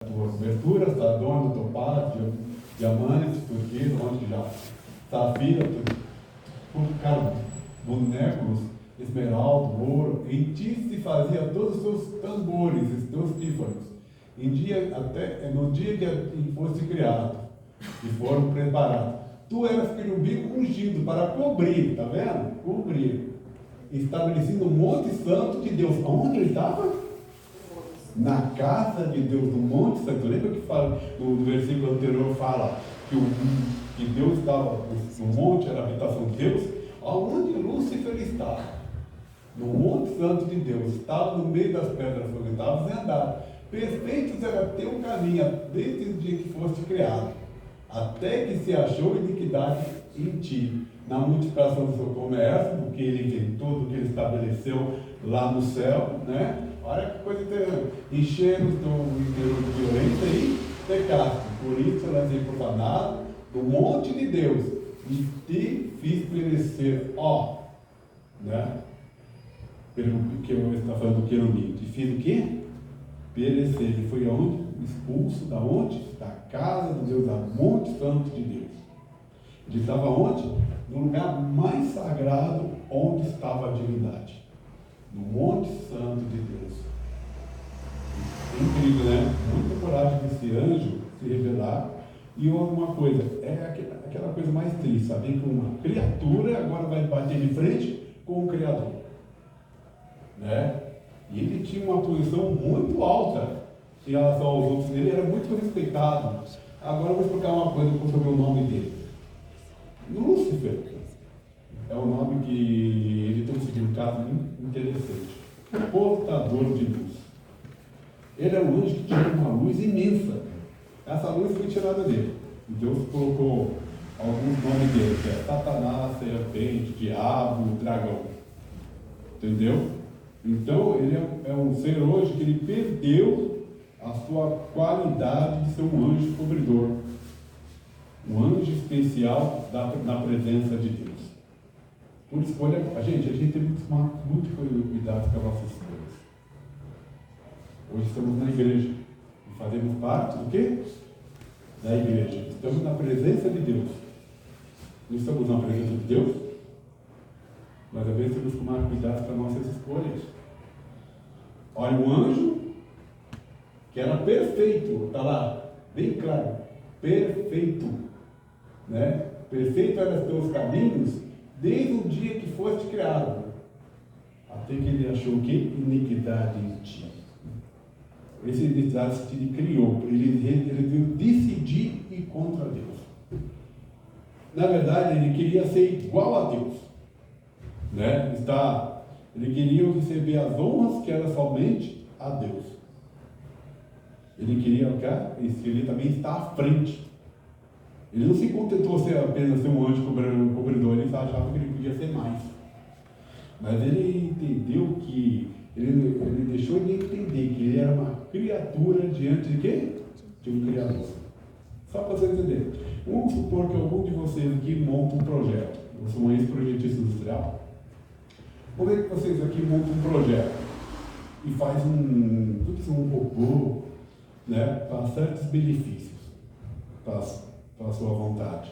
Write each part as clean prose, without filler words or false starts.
Cobertura, sardônio, topázio, diamante, turquesa, onde já, safira, bonecos, esmeralda, ouro. Em ti se fazia todos os seus tambores, os teus pífanos. No dia que fosse criado e foram preparados. Tu eras querubim ungido para cobrir, tá vendo? Cobrir. Estabelecido no Monte Santo de Deus. Onde ele estava? Na casa de Deus, no Monte Santo. Lembra que fala, no versículo anterior fala que Deus estava, no monte era a habitação de Deus? Aonde Lúcifer estava? No Monte Santo de Deus, estava no meio das pedras estava em andar. Perfeitos era teu caminho, desde o dia que foste criado, até que se achou iniquidade em ti. Na multiplicação do seu comércio, do que ele inventou, do que ele estabeleceu lá no céu, né? Olha que coisa interessante. Encheram do interior de violência e pecaste. Por isso elas têm profanado do monte de Deus e te fiz perecer, né? Pelo que eu está falando do querubim. Te fiz o quê? Perecer. Ele foi aonde? Expulso da onde? Da casa de Deus, da Monte Santo de Deus. Ele estava onde? No lugar mais sagrado onde estava a divindade. No Monte Santo de Deus. Incrível, né? Muita coragem desse anjo se revelar. E uma coisa, é aquela coisa mais triste, saber que uma criatura agora vai bater de frente com o Criador. Né? E ele tinha uma posição muito alta em relação aos outros. Ele era muito respeitado. Agora eu vou explicar uma coisa sobre o nome dele. Lúcifer é um nome que ele tem um significado muito interessante. Portador de luz. Ele é um anjo que tinha uma luz imensa. Essa luz foi tirada dele. E Deus colocou alguns nomes dele, que é Satanás, serpente, diabo, dragão. Entendeu? Então, ele é um ser hoje que ele perdeu a sua qualidade de ser um anjo cobridor. Um anjo especial na presença de Deus. Por escolha, a gente tem que tomar muito cuidado com as nossas escolhas. Hoje estamos na igreja e fazemos parte do quê? Da igreja. Estamos na presença de Deus. Não estamos na presença de Deus, mas às vezes temos que tomar cuidado com as nossas escolhas. Olha, um anjo que era perfeito, está lá, bem claro, perfeito, né? Perfeito eram os teus caminhos desde o dia que foste criado, até que ele achou que iniquidade em ti. Esse iniquidade que ele criou, ele veio decidir ir contra Deus. Na verdade, ele queria ser igual a Deus, né? Ele queria receber as honras que era somente a Deus. Ele queria também estar à frente. Ele não se contentou apenas ser um anjo cobridor, ele achava que ele podia ser mais. Mas ele entendeu que, ele deixou de entender que ele era uma criatura diante de quê? De um Criador. Só para você entender. Vamos supor que algum de vocês aqui monta um projeto. Eu sou um ex-projetista industrial. Como é que vocês aqui montam um projeto e faz um robô, né, para certos benefícios, para a sua vontade.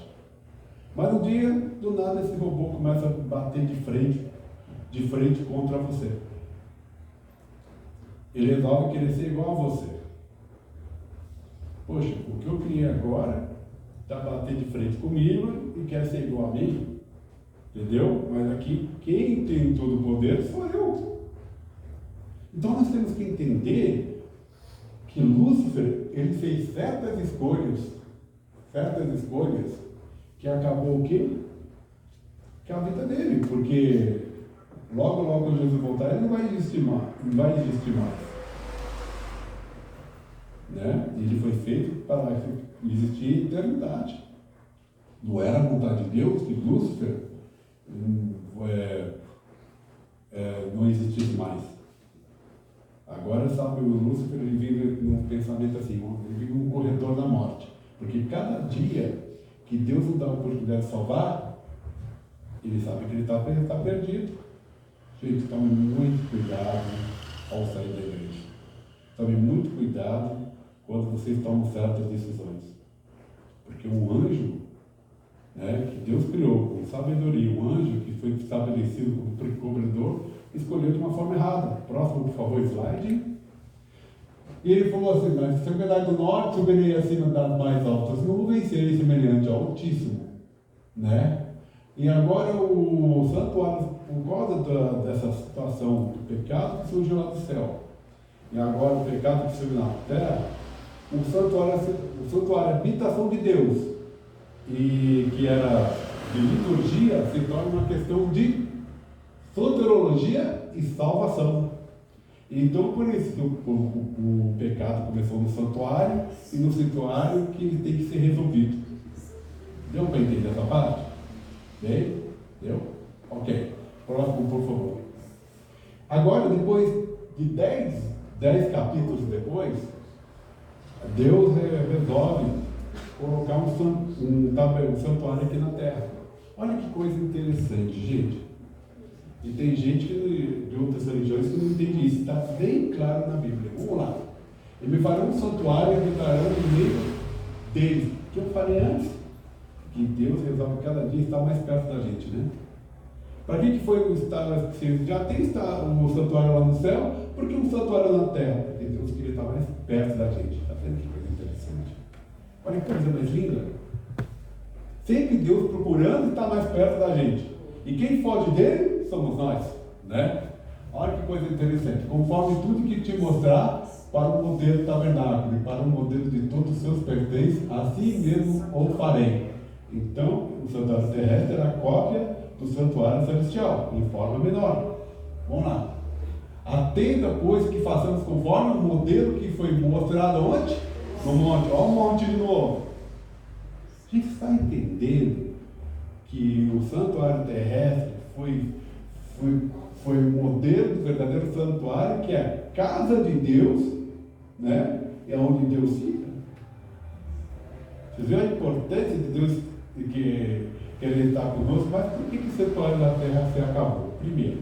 Mas um dia, do nada, esse robô começa a bater de frente contra você. Ele resolve querer ser igual a você. Poxa, o que eu criei agora está batendo de frente comigo e quer ser igual a mim. Entendeu? Mas aqui, quem tem todo o poder sou eu. Então nós temos que entender que Lúcifer, ele fez certas escolhas que acabou o quê? Que a vida dele, porque logo quando Jesus voltar, ele não vai existir mais. Né? Ele foi feito para existir eternidade. Não era a vontade de Deus que Lúcifer não existisse mais. Agora, sabe, o Lúcifer ele vive num pensamento assim, ele vive num corredor da morte. Porque cada dia que Deus não dá a oportunidade de salvar, ele sabe que ele está perdido. Gente, tome muito cuidado ao sair da igreja. Tome muito cuidado quando vocês tomam certas decisões. Porque um anjo, né, que Deus criou com sabedoria, um anjo que foi estabelecido como cobridor, escolheu de uma forma errada. Próximo, por favor, slide. E ele falou assim: mas se eu cuidar do norte, subirei acima das mais altas nuvens, serei semelhante ao Altíssimo. Né? E agora o santuário, por causa dessa situação do pecado que surgiu lá do céu, e agora o pecado que surgiu na terra, o santuário é habitação de Deus, e que era de liturgia, se torna uma questão de soteriologia e salvação. Então, por isso que o pecado começou no santuário, e no santuário que ele tem que ser resolvido. Deu para entender essa parte? Bem? Deu? Ok. Próximo, por favor. Agora, depois de 10 capítulos depois, Deus resolve colocar um santuário aqui na terra. Olha que coisa interessante, gente. E tem gente de outras religiões que não entende isso. Está bem claro na Bíblia. Vamos lá. Ele me fará um santuário e habitarão no meio deles. O que eu falei antes? Que Deus resolve cada dia estar mais perto da gente, né? Para que foi o estar? Já tem o santuário lá no céu, por que um santuário na terra? Porque Deus queria estar mais perto da gente. Está vendo que coisa interessante? Olha que coisa mais linda. Sempre Deus procurando estar mais perto da gente. E quem foge dele somos nós, né? Olha que coisa interessante. Conforme tudo que te mostrar para o modelo tabernáculo e para o modelo de todos os seus pertences, assim mesmo o farei. Então, o santuário terrestre era a cópia do santuário celestial, em forma menor. Vamos lá. Atenda, pois, que façamos conforme o modelo que foi mostrado onde? No monte. Olha o monte de novo. A gente está entendendo que o santuário terrestre foi o modelo do verdadeiro santuário, que é a casa de Deus, né? É onde Deus fica. Vocês viram a importância de Deus que Ele está conosco? Mas por que o santuário da terra se acabou? Primeiro,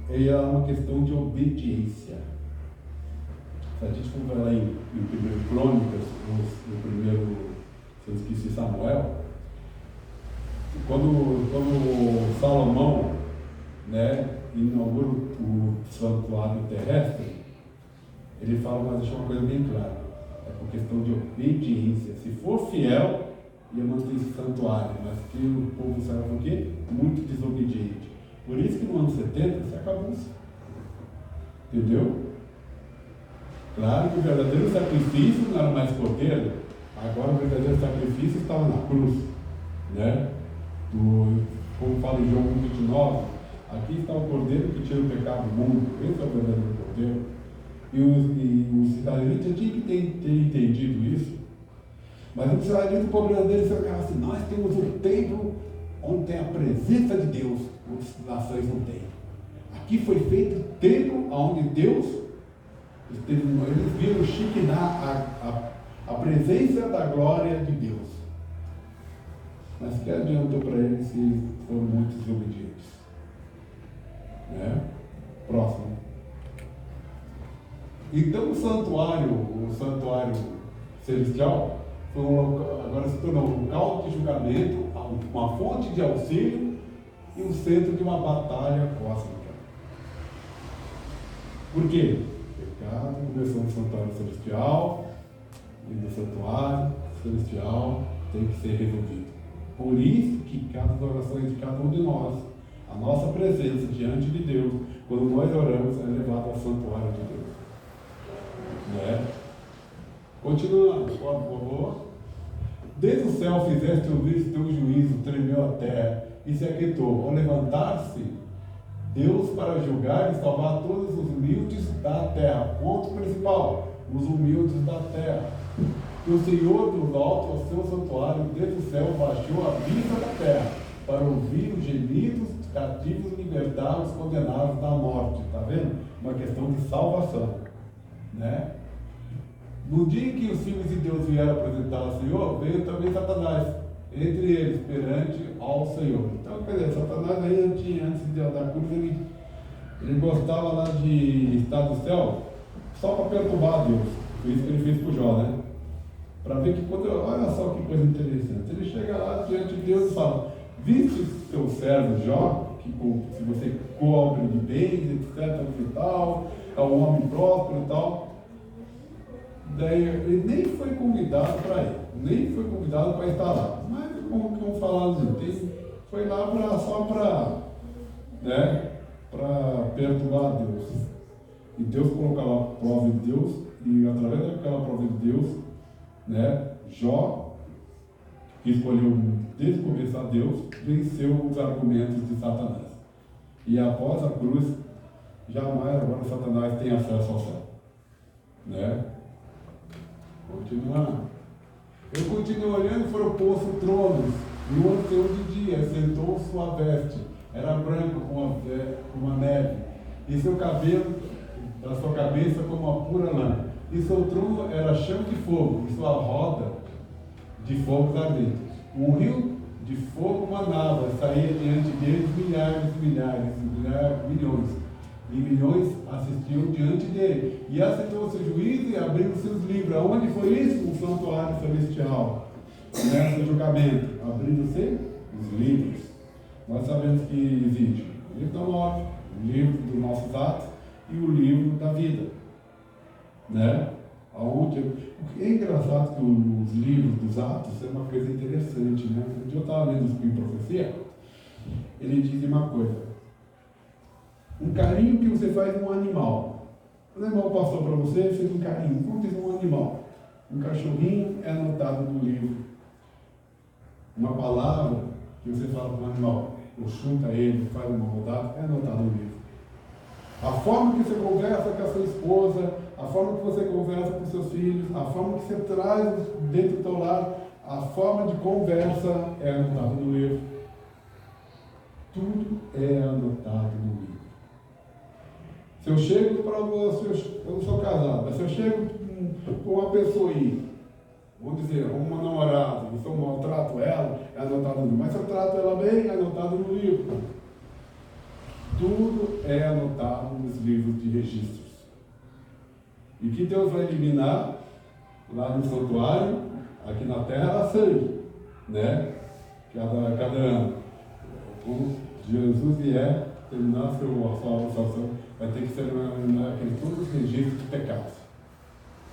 é uma questão de obediência. Se a gente for lá em 1 Crônicas, no primeiro, se eu esqueci, Samuel, quando Salomão, né, inaugura o santuário terrestre, ele fala, mas deixa uma coisa bem clara, é por questão de obediência. Se for fiel, ia manter esse santuário, mas que o povo será o quê? Muito desobediente. Por isso que no ano 70 se acabou. Entendeu? Claro que o verdadeiro sacrifício não era mais cordeiro, agora o verdadeiro sacrifício estava na cruz, né? Como fala em João 1,29, aqui está o cordeiro que tira o pecado do mundo. Esse é o verdadeiro cordeiro. E os israelitas tinham que ter entendido isso. Mas os israelitas, o problema deles é assim: nós temos um templo onde tem a presença de Deus, outras nações não têm. Aqui foi feito o templo onde Deus, eles viram Shekinah, a presença da glória de Deus. Mas que adiantou para eles se foram muito desobedientes? Né? Próximo. Então o santuário celestial foi agora se tornou um local de julgamento, uma fonte de auxílio e um centro de uma batalha cósmica. Por quê? O pecado começou no santuário celestial, e no santuário celestial tem que ser resolvido. Por isso que cada oração de cada um de nós, a nossa presença diante de Deus, quando nós oramos, é levada ao santuário de Deus. Né? Continuando, por favor. Desde o céu fizeste ouvir teu juízo, tremeu a terra e se aquietou. Ao levantar-se Deus para julgar e salvar todos os humildes da terra. Ponto principal: os humildes da terra. Que o Senhor dos altos, ao seu santuário, desde o céu, baixou a vista da terra, para ouvir os gemidos dos cativos e libertar os condenados da morte. Está vendo? Uma questão de salvação. Né? No dia em que os filhos de Deus vieram apresentar ao Senhor, veio também Satanás, entre eles, perante ao Senhor. Então, quer dizer, Satanás aí antes da cruz, ele gostava lá de estar no céu, só para perturbar Deus. Foi isso que ele fez com Jó, né? Para ver que quando, olha só que coisa interessante, ele chega lá diante de Deus e fala: viste teu servo Jó, que se você cobre de bens, etc e tal, é um homem próspero e tal. Daí ele nem foi convidado para ir, nem foi convidado para estar lá. Mas como que vamos falar assim? Foi lá só para, né, para perturbar Deus. E Deus colocava a prova de Deus, e através daquela prova de Deus, né, Jó, que escolheu desde o começo a Deus, venceu os argumentos de Satanás. E após a cruz, jamais agora Satanás tem acesso ao céu. Né? Continuando. Eu continuo olhando, foram postos tronos, e o ancião de dia sentou sua veste, era branco como uma neve, e seu cabelo da sua cabeça como uma pura lã, e seu trono era chama de fogo, e sua roda de fogo ardente. Um rio de fogo manava, saía diante deles milhões, e milhões assistiam diante dele. E aceitou seu juízo e abriu seus livros. Aonde foi isso? No santuário celestial. Nesse julgamento, abrindo-se os livros. Nós sabemos que existe o livro da morte, o livro dos nossos atos e o livro da vida. Né? O que é engraçado que os livros dos atos é uma coisa interessante, né? Um dia eu estava lendo o Espírito de Profecia, ele diz uma coisa: um carinho que você faz num animal. O animal passou para você, fez um carinho. Como diz um animal? Um cachorrinho é anotado no livro. Uma palavra que você fala para um animal, ou chuta ele, faz uma rodada, é anotado no livro. A forma que você conversa com a sua esposa, a forma que você conversa com seus filhos, a forma que você traz dentro do teu lar, a forma de conversa é anotada no livro. Tudo é anotado no livro. Se eu chego para você, eu não sou casado, mas se eu chego com uma pessoa aí, vamos dizer, uma namorada, e se eu maltrato ela, é anotado no livro. Mas se eu trato ela bem, é anotado no livro. Tudo é anotado nos livros de registros. E que Deus vai eliminar lá no santuário, aqui na terra, a sangue, né? Cada ano. Quando Jesus vier terminar a sua salvação, vai ter que ser todos os registros de pecados.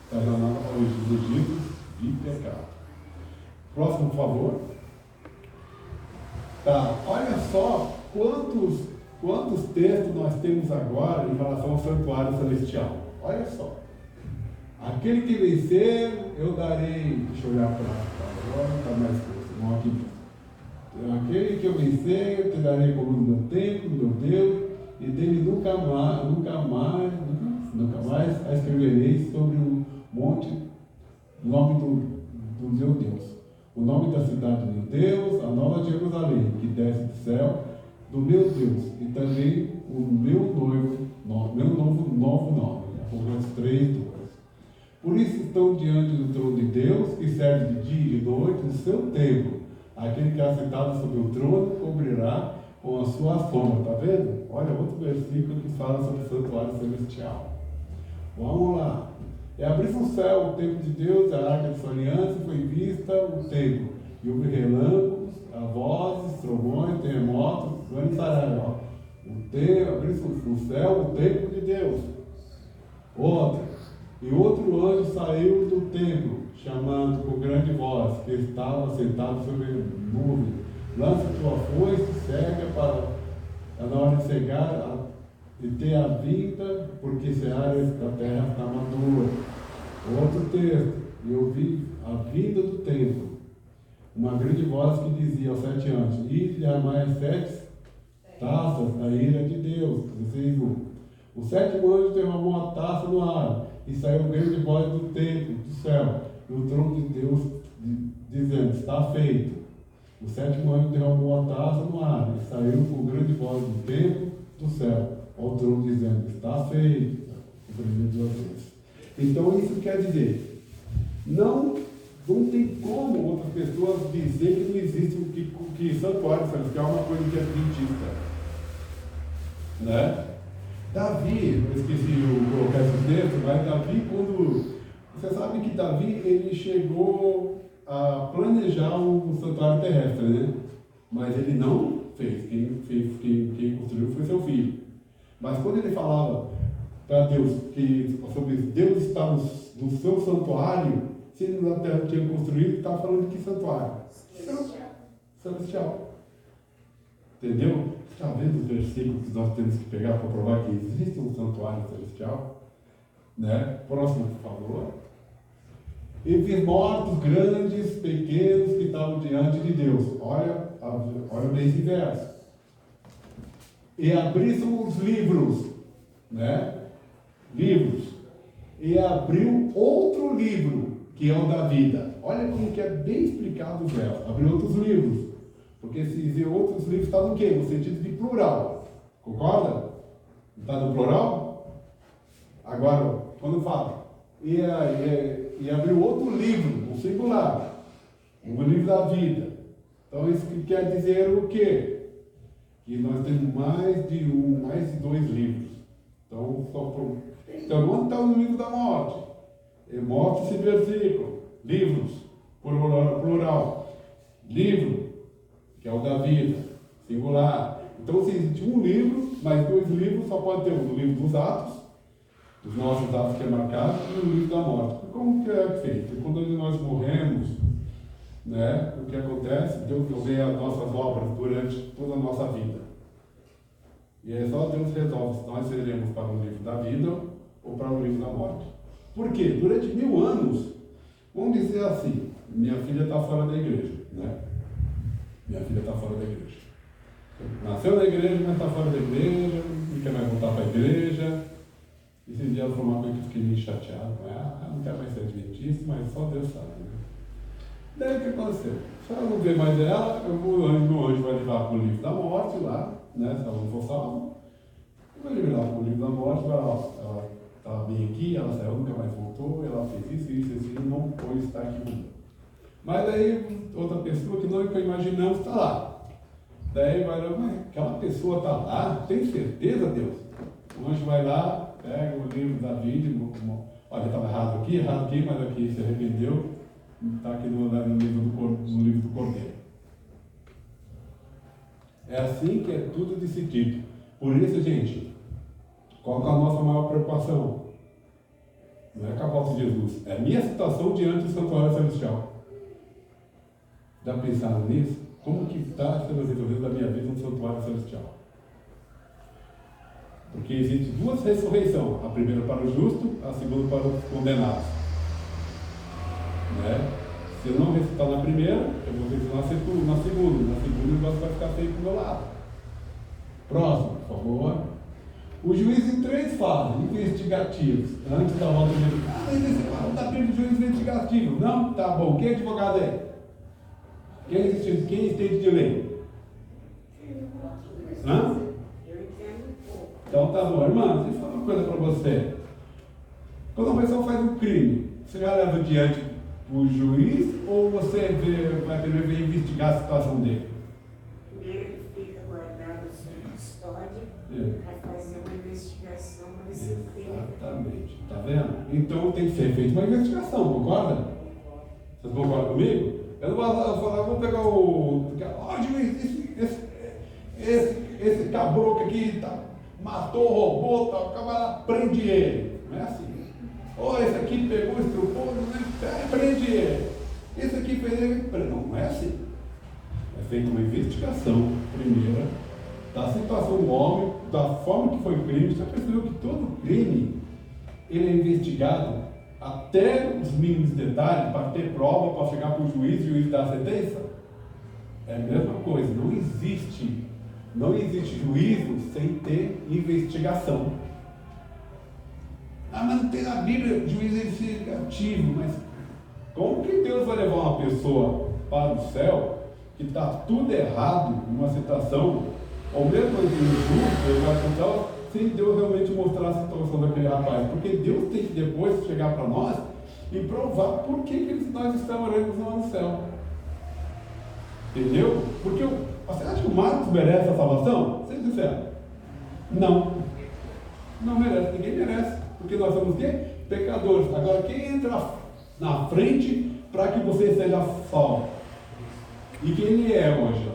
Está lá os registros de pecado. Próximo, por favor. Tá, olha só quantos textos nós temos agora em relação ao santuário celestial. Olha só. Aquele que vencer, eu darei. Deixa eu olhar para agora, está mais coisa. Não aqui. Aquele que eu vencer, eu te darei coluna do meu templo, do meu Deus, e dele nunca mais a escrevereis sobre o monte o nome do meu Deus. O nome da cidade do meu Deus, a nova Jerusalém, que desce do céu, do meu Deus, e também o meu novo nome. Apocalipse 3:2. Por isso estão diante do trono de Deus, que serve de dia e de noite no seu templo. Aquele que é sentado sobre o trono cobrirá com a sua sombra. Está vendo? Olha outro versículo que fala sobre o santuário celestial. Vamos lá. E abriu-se o céu, o templo de Deus, a arca de sua aliança, e foi vista o templo. E houve relâmpagos, vozes, trovões, terremotos, grande saraiva. Abriu-se o céu, o templo de Deus. E outro anjo saiu do templo, chamando com grande voz, que estava sentado sobre a nuvem: lança tua foice, cega para na hora de cegar e ter a vida, porque se a área da terra está madura. Outro texto: e ouvi a vinda do templo, uma grande voz que dizia aos 7 anjos: ide derramai 7 taças da ira de Deus. 16:1. O 7º anjo derramou a taça no ar, e saiu grande voz do templo, do céu, e o trono de Deus, dizendo: está feito. O 7º anjo derramou a taça no ar, e saiu com grande voz do templo, do céu, ao trono, dizendo: está feito. O primeiro 2 vezes. Então isso quer dizer, não tem como outras pessoas dizer que não existe, que santuário celestial é uma coisa que é adventista. Né? Davi, eu esqueci de colocar esse texto, mas Davi, quando... Você sabe que Davi, ele chegou a planejar um santuário terrestre, né? Mas ele não fez. Quem construiu foi seu filho. Mas quando ele falava para Deus que sobre Deus está no seu santuário, se ele na terra tinha construído, ele estava falando de que santuário? Celestial. Entendeu? Está vendo os versículos que nós temos que pegar para provar que existe um santuário celestial? Né? Próximo, por favor. E vi mortos grandes, pequenos, que estavam diante de Deus. Olha bem esse verso. E abriram os livros, né? Livros. E abriu outro livro, que é o da vida. Olha como que é bem explicado o verso. Abriu outros livros. Porque se dizer outros livros, está no quê? No sentido de plural. Concorda? Está no plural? Agora, quando fala, e abriu outro livro, um singular, o livro da vida. Então isso quer dizer o quê? Que nós temos mais de dois livros. Então, onde está o livro da morte? Morte esse versículo. Livros, plural. Livro, que é o da vida, singular. Então, se existe um livro, mais dois livros, só pode ter um no livro dos Atos, dos nossos atos que é marcado, e no livro da morte. Como que é feito? Quando nós morremos, né, o que acontece? Deus vê as nossas obras durante toda a nossa vida. E é só Deus resolve se nós seremos para o livro da vida ou para o livro da morte. Por quê? Durante 1000 anos, vamos dizer assim, minha filha está fora da igreja, né? Minha filha está fora da igreja. Nasceu na igreja, mas está fora da igreja, não quer mais voltar para a igreja. Esse dia ela falou uma coisa que eu fiquei meio chateado. Não quero mais ser adventista, mas só Deus sabe. Né? Daí o que aconteceu? Se ela não vê mais ela, meu anjo vai levar para o livro da morte lá, né? Se ela não for salva, eu vou levar para o livro da morte, ela estava bem aqui, ela saiu, nunca mais voltou, ela fez isso, não pôde estar aqui comigo. Mas daí outra pessoa que nós imaginamos está lá. Daí vai lá, mas aquela pessoa está lá, tem certeza, Deus? O anjo vai lá, pega o livro da vida, olha, estava errado aqui, mas aqui se arrependeu, está aqui no livro do Cordeiro. É assim que é tudo decidido. Por isso, gente, qual é a nossa maior preocupação? Não é com a volta de Jesus, é a minha situação diante do santuário celestial. Já pensaram nisso? Como que está sendo resolvido a minha vida no santuário celestial? Porque existem duas ressurreições, a primeira para o justo, a segunda para os condenados. Né? Se eu não ressuscitar na primeira, eu vou ressuscitar na segunda. Na segunda o negócio vai ficar feio para o meu lado. Próximo, por favor. O juiz em 3 fases investigativos. Antes da volta de Jesus. Mas está pedindo juiz investigativo. Não? Tá bom. Quem é advogado aí? Quem entende de lei? Hã? Então tá bom. Irmã, deixa eu falar uma coisa para você. Quando uma pessoa faz um crime, você já leva diante o juiz ou você vai primeiro investigar a situação dele? Primeiro ele fica guardado sob custódia para fazer uma investigação para esse crime. Exatamente. Tá vendo? Então tem que ser feita uma investigação, concorda? Vocês concordam comigo? Eu não vou falar, vou pegar juiz, esse caboclo aqui matou, roubou, prende ele. Não é assim. Esse aqui pegou, estrupou, prende ele. Esse aqui fez ele, não é assim. É feita uma investigação primeira da situação do homem, da forma que foi o crime. Você percebeu que todo crime ele é investigado até os mínimos detalhes para ter prova, para chegar para o juiz e o juiz dar a sentença? É a mesma coisa, não existe juízo sem ter investigação. Mas não tem na Bíblia juízo investigativo, mas como que Deus vai levar uma pessoa para o céu que está tudo errado numa situação, ou mesmo injusto, ele vai para o céu, sem Deus realmente mostrar a situação daquele rapaz? Porque Deus tem que depois chegar para nós e provar por que nós estamos lá no céu. Entendeu? Porque você acha que o Marcos merece a salvação? Seja sincero. Não. Não merece, ninguém merece. Porque nós somos o quê? Pecadores. Agora, quem entra na frente para que você seja salvo? E quem ele é hoje?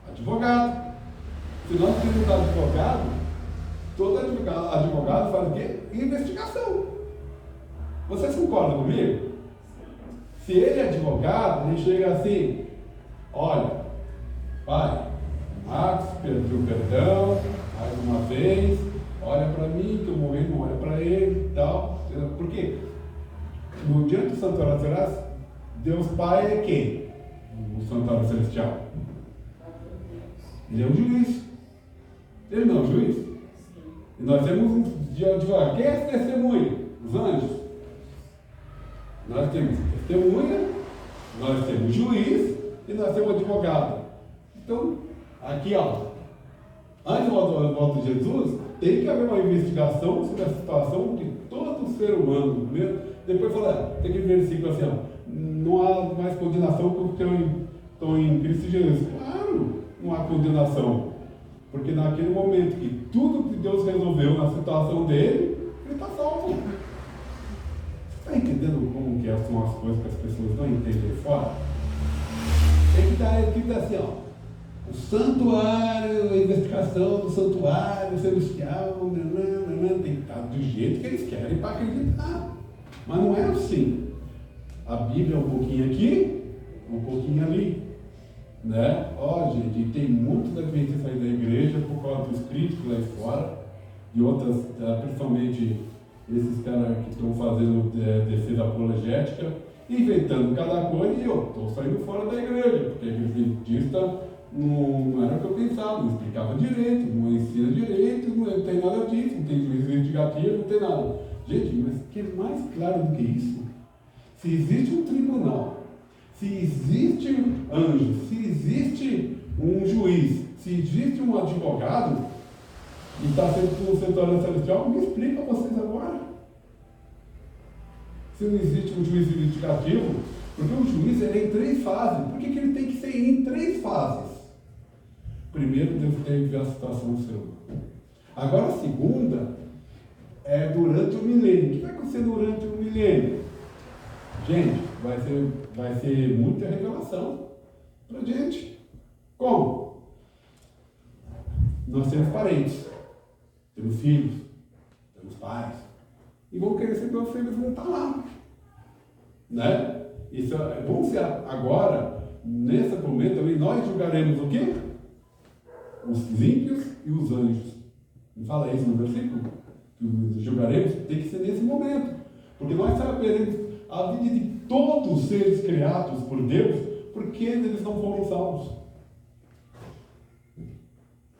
Advogado. Se nós temos advogado, todo advogado faz o quê? Investigação. Vocês concordam comigo? Se ele é advogado, ele chega assim: olha, pai, Marcos pediu perdão mais uma vez, olha para mim, que eu morri, não olha para ele e tal. Por quê? No diante do santuário celestial, Deus Pai é quem? O santuário celestial. Ele é um juiz. Ele não é um juiz? E nós temos um advogado. Quem é esse testemunha? Os anjos. Nós temos testemunha, nós temos juiz e nós temos advogado. Então, aqui antes do volta de Jesus, tem que haver uma investigação sobre a situação de todo ser humano. Depois fala, tem aquele versículo assim, não há mais condenação porque estão em Cristo Jesus. Claro, não há condenação. Porque naquele momento que tudo que Deus resolveu na situação dele, ele está salvo. Você está entendendo como que são as coisas que as pessoas não entendem fora? Tem que estar escrito assim, o santuário, a investigação do santuário celestial, tem que estar do jeito que eles querem para acreditar. Mas não é assim. A Bíblia é um pouquinho aqui, um pouquinho ali. Né? Gente, tem muitos adventistas aí da igreja por causa dos críticos lá fora, e outras, principalmente esses caras que estão fazendo defesa apologética, inventando cada coisa, e eu estou saindo fora da igreja, porque adventista não era o que eu pensava, não explicava direito, não ensina direito, não tem nada disso, não tem juízo investigativo, não tem nada. Gente, mas que é mais claro do que isso? Se existe um tribunal, se existe um anjo, se existe um juiz, se existe um advogado, e está sendo no santuário celestial, me explica a vocês agora. Se não existe um juiz investigativo, porque o juiz é em 3 fases. Por que ele tem que ser em 3 fases? Primeiro, Deus tem que ver a situação do ser humano. Agora, a segunda é durante o milênio. O que vai acontecer durante o milênio? Gente, vai ser muita revelação para a gente. Como? Nós temos parentes, temos filhos, temos pais, e vão querer ser meus filhos, vão estar lá. Né? Isso vão ser agora, nesse momento também, nós julgaremos o quê? Os ímpios e os anjos. Não fala isso no versículo? Que julgaremos, tem que ser nesse momento. Porque nós saberemos a vida de todos os seres criados por Deus, porque eles não foram salvos.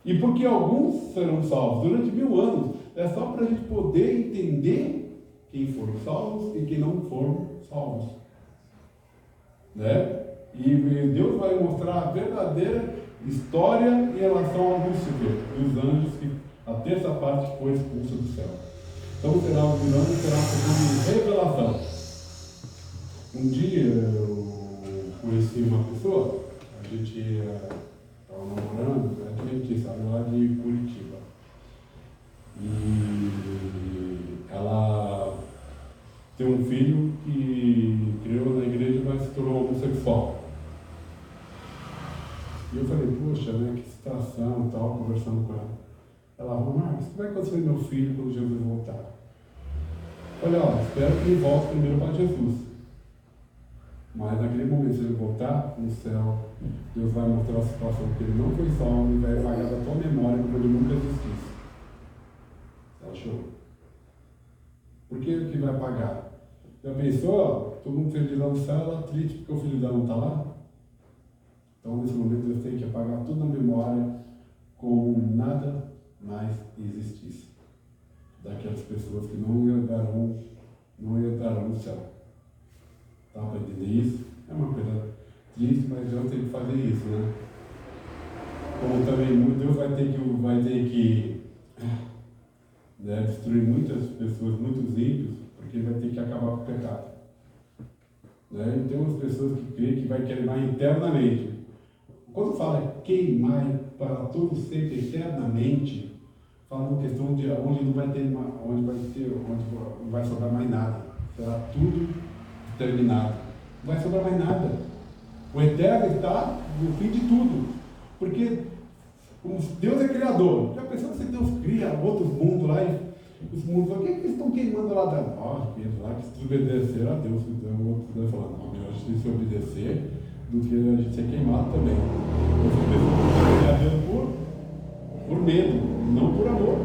E porque alguns serão salvos durante 1000 anos, é só para a gente poder entender quem foram salvos e quem não foram salvos. Né? E Deus vai mostrar a verdadeira história em relação a Lúcifer e os anjos, que a terça parte foi expulsa do céu. Então será uma questão de revelação. Um dia eu conheci uma pessoa, a gente estava namorando, a gente sabe, lá de Curitiba. E ela tem um filho que criou na igreja, mas se tornou homossexual. E eu falei, poxa, né, que situação, tal, conversando com ela. Ela falou, Marcos, o que vai acontecer com meu filho quando Jesus voltar? Eu falei, espero que ele volte primeiro para Jesus. Mas naquele momento, se ele voltar no céu, Deus vai mostrar a situação que ele não foi salvo e vai apagar da tua memória como ele nunca existisse. Ela chorou. Por que que vai apagar? Já pensou, todo mundo feliz lá no céu, ela triste porque o filho dela não está lá? Então, nesse momento, Deus tem que apagar tudo na memória como nada mais existisse. Daquelas pessoas que não herdarão no céu. Dá para entender isso? É uma coisa triste, mas Deus tem que fazer isso, né? Como também Deus vai ter que destruir muitas pessoas, muitos ímpios, porque ele vai ter que acabar com o pecado. Né? E tem umas pessoas que creem que vai queimar eternamente. Quando fala queimar para todo sempre eternamente, fala uma questão de onde não vai ter, onde não vai sobrar mais nada. Será tudo terminado. Não vai sobrar mais nada. O eterno está no fim de tudo. Porque Deus é criador. Já pensou se Deus cria outros mundos lá e os mundos, o que eles estão queimando lá dentro? Lá que se obedecer a Deus, o outro vai falar, não, melhor a gente se obedecer do que a gente ser queimado também. Você precisa obedecer a Deus por medo, não por amor.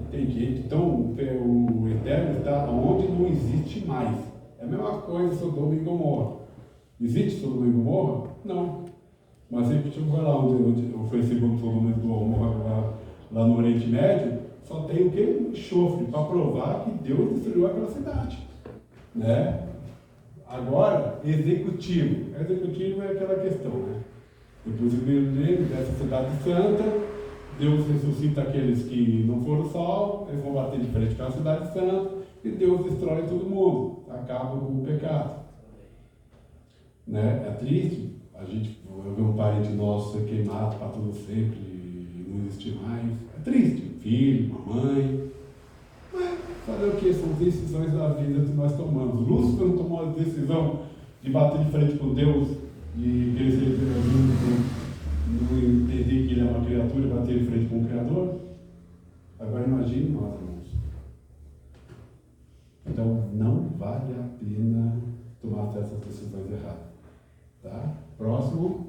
Entende? Então o eterno está onde não existe mais. É a mesma coisa Sodoma e Gomorra. Existe Sodoma e Gomorra? Não. Mas sempre que vai lá onde foi segundo Sodoma e Gomorra lá no Oriente Médio, só tem o que? Enxofre, para provar que Deus destruiu aquela cidade. Né? Agora, executivo. Executivo é aquela questão, né? Depois do milênio, dessa cidade santa, Deus ressuscita aqueles que não foram salvos, eles vão bater de frente com a cidade santa, e Deus destrói todo mundo, acaba com o pecado. Né? É triste a gente ver um parente nosso ser queimado para todo sempre e não existir mais. É triste. Filho, mamãe. Mas fazer o que? São decisões da vida que nós tomamos. Lúcifer não tomou a decisão de bater de frente com Deus e querer não entender que ele é uma criatura e bater de frente com o Criador. Agora imagine nós, irmãos. Então não vale a pena tomar essas decisões erradas. Tá? Próximo.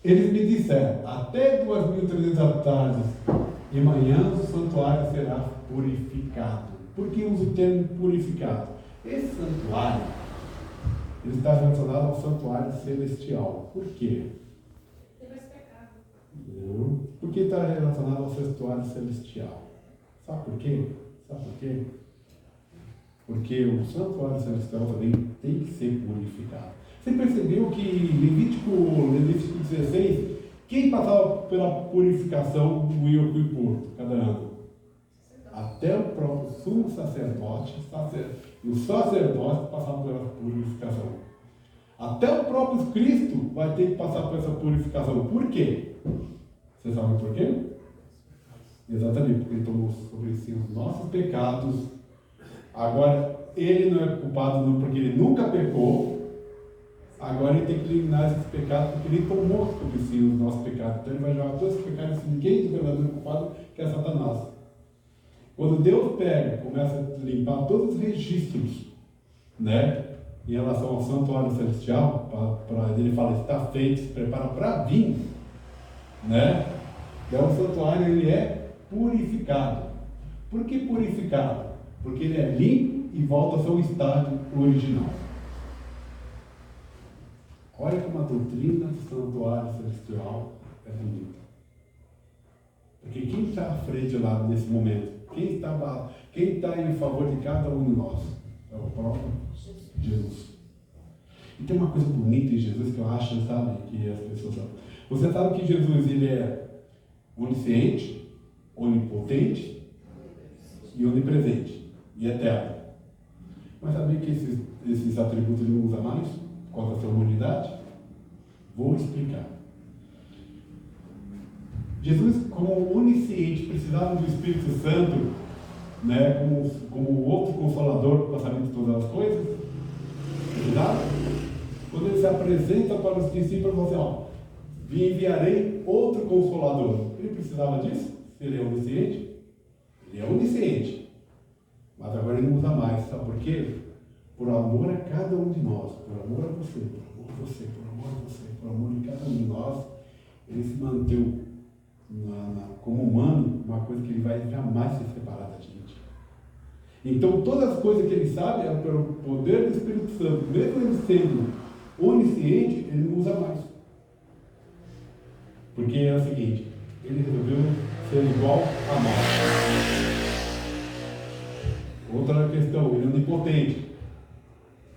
Eles me disseram, até 2.300 tardes e manhã o santuário será purificado. Por que uso o termo purificado? Esse santuário, ele está relacionado ao santuário celestial. Por quê? Tem mais pecado. Não. Por que está relacionado ao santuário celestial? Sabe por quê? Sabe por quê? Porque o santuário celestial também tem que ser purificado. Você percebeu que Levítico 16, quem passava pela purificação do Yom Kippur cada ano? Até o próprio sumo sacerdote e o sacerdote passavam pela purificação. Até o próprio Cristo vai ter que passar por essa purificação. Por quê? Você sabe por quê? Exatamente, porque ele tomou sobre si os nossos pecados. Agora, ele não é culpado não, porque ele nunca pecou. Agora ele tem que eliminar esses pecados, porque ele tomou sobre si os nossos pecados. Então ele vai jogar todos os pecados em ninguém de verdadeiro culpado, que é Satanás. Quando Deus pega, começa a limpar todos os registros, né, em relação ao santuário celestial, ele fala, está feito, se prepara para vir, né? Então o santuário ele é purificado. Por que purificado? Porque ele é limpo e volta ao seu estado original. Olha como a doutrina do santuário celestial é bonita. Porque quem está à frente lá nesse momento? Quem está em favor de cada um de nós? É o próprio Jesus. E tem uma coisa bonita em Jesus que eu acho, sabe, que as pessoas sabem. Você sabe que Jesus ele é onisciente, onipotente e onipresente e eterno. Mas sabia que esses atributos ele não usa mais? Por causa da sua humanidade? Vou explicar. Jesus, como onisciente, precisava do Espírito Santo, né, como outro consolador para o passamento de todas as coisas. Precisava? Quando ele se apresenta para os discípulos, ele fala assim, enviarei outro consolador. Ele precisava disso? Se ele é onisciente? Ele é onisciente. Mas agora ele não usa mais. Sabe por quê? Por amor a cada um de nós, por amor a você, por amor a você, por amor a você, por amor de cada um de nós, ele se manteve como humano, uma coisa que ele vai jamais se separar da gente. Então todas as coisas que ele sabe é pelo poder do Espírito Santo. Mesmo ele sendo onisciente, ele não usa mais. Porque é o seguinte, ele resolveu ser igual a nós. Outra questão, ele é onipotente.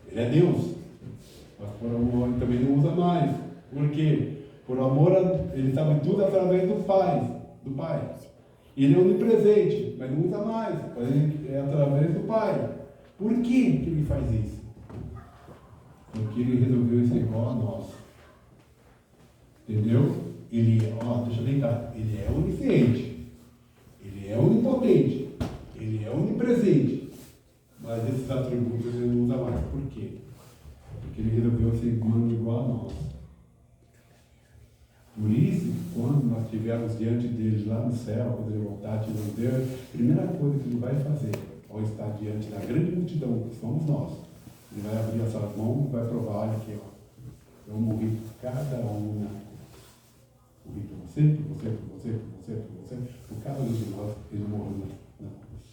Ele é Deus, mas por amor ele também não usa mais. Por quê? Por amor, ele sabe tudo através do Pai. Ele é onipresente, mas não usa mais, mas ele é através do Pai. Por que ele faz isso? Porque ele resolveu ser igual a nós. Entendeu? Ele, deixa eu tentar, ele é onisciente, ele é onipotente, ele é onipresente, mas esses atributos ele não usa mais. Por quê? Porque ele resolveu ser humano igual a nós. Por isso, quando nós estivermos diante dele lá no céu, quando ele voltar a nos ver, a primeira coisa que ele vai fazer, ao estar diante da grande multidão, que somos nós, ele vai abrir essas mãos e vai provar, olha aqui, eu morri por cada um. Morri por você, por você, por você, por você, por você, por cada um de nós, ele morreu na cruz.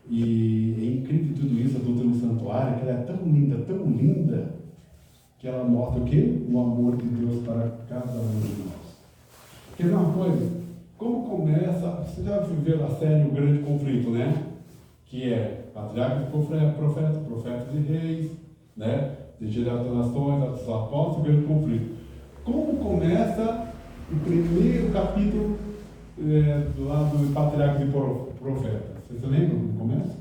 E é incrível tudo isso, a doutrina do santuário, que ela é tão linda, que ela mostra o quê? O amor de Deus para cada um de nós. Quer ver uma coisa? Como começa, você já viu a série O Grande Conflito, né? Que é patriarcas e profetas e reis, né? Direto das nações, dos apóstolos, O Grande Conflito. Como começa o primeiro capítulo lá do patriarcas e profetas? Vocês lembram como começa?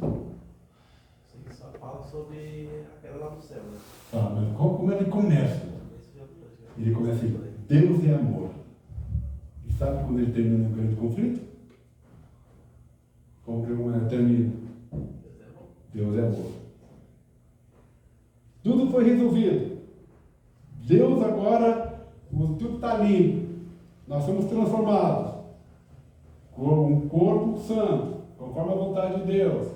Sim, só fala sobre aquela lá do céu, né? Mas como ele começa? Ele começa assim, Deus é amor. E sabe quando ele termina o grande conflito? Como ele termina? Deus é amor. Tudo foi resolvido. Deus agora, tudo está limpo. Nós somos transformados. Um corpo santo, conforme a vontade de Deus.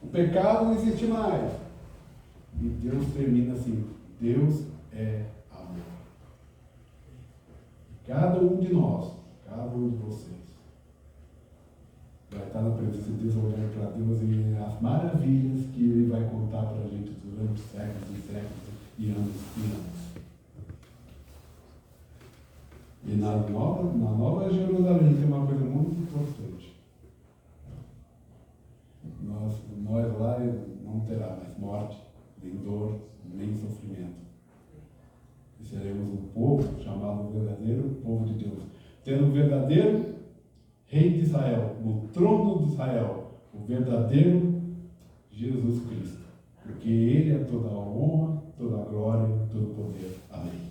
O pecado não existe mais. E Deus termina assim, Deus é amor. E cada um de nós, cada um de vocês, vai estar na presença de Deus, olhando para Deus e as maravilhas que Ele vai contar para a gente durante séculos e séculos e anos e anos. E na Nova Jerusalém tem uma coisa muito importante. Nós lá não terá mais morte, nem dor, nem sofrimento. E seremos um povo chamado verdadeiro povo de Deus. Tendo o verdadeiro Rei de Israel, no trono de Israel, o verdadeiro Jesus Cristo. Porque Ele é toda a honra, toda a glória, todo o poder. Amém.